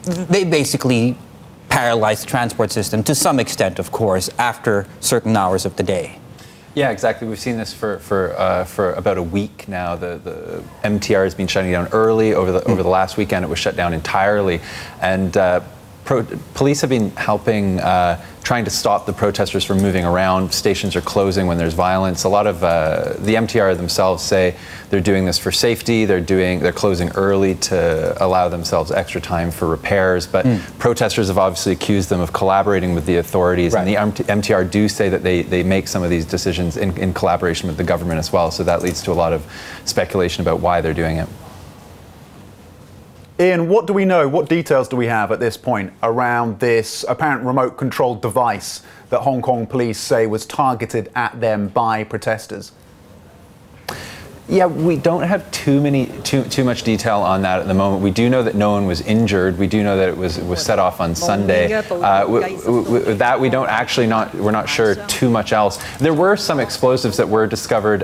They basically paralyze the transport system to some extent, of course, after certain hours of the day. Yeah, exactly. We've seen this for about a week now. The MTR has been shutting down early. Over the last weekend, it was shut down entirely, and police have been helping, trying to stop the protesters from moving around. Stations are closing when there's violence. A lot of the MTR themselves say they're doing this for safety. They're closing early to allow themselves extra time for repairs. But protesters have obviously accused them of collaborating with the authorities. Right. And the MTR do say that they make some of these decisions in collaboration with the government as well. So that leads to a lot of speculation about why they're doing it. Iain, what do we know? What details do we have at this point around this apparent remote-controlled device that Hong Kong police say was targeted at them by protesters? Yeah, we don't have too much detail on that at the moment. We do know that no one was injured. We do know that it was set off on Sunday. That we don't actually we're not sure too much else. There were some explosives that were discovered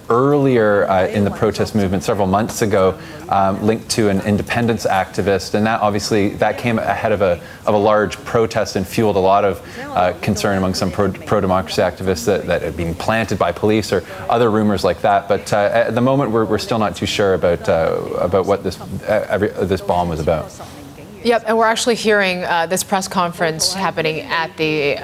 earlier in the protest movement several months ago, linked to an independence activist, and that obviously came ahead of a large protest and fueled a lot of concern among some pro-democracy activists that had been planted by police or other rumors like that. But at the moment, we're still not too sure about what this bomb was about. Yep, and we're actually hearing this press conference happening at the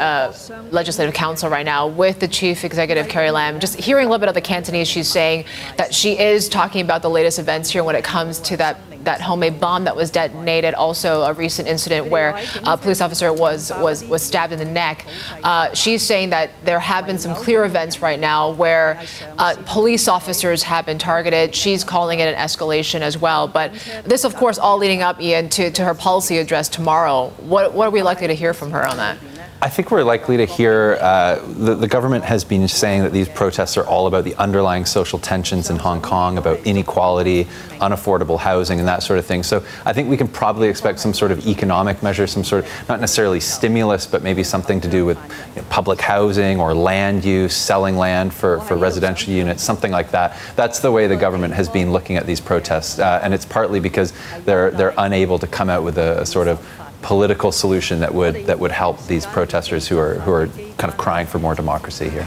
Legislative Council right now with the Chief Executive, Carrie Lam. Just hearing a little bit of the Cantonese, she's saying that she is talking about the latest events here when it comes to that homemade bomb that was detonated. Also, a recent incident where a police officer was stabbed in the neck. She's saying that there have been some clear events right now where police officers have been targeted. She's calling it an escalation as well. But this, of course, all leading up, Iain, to her policy address tomorrow. What are we likely to hear from her on that? I think we're likely to hear the government has been saying that these protests are all about the underlying social tensions in Hong Kong, about inequality, unaffordable housing, and that sort of thing. So I think we can probably expect some sort of economic measure, some sort of, not necessarily stimulus, but maybe something to do with public housing or land use, selling land for residential units, something like that. That's the way the government has been looking at these protests, and it's partly because they're unable to come out with a sort of political solution that would help these protesters who are kind of crying for more democracy here.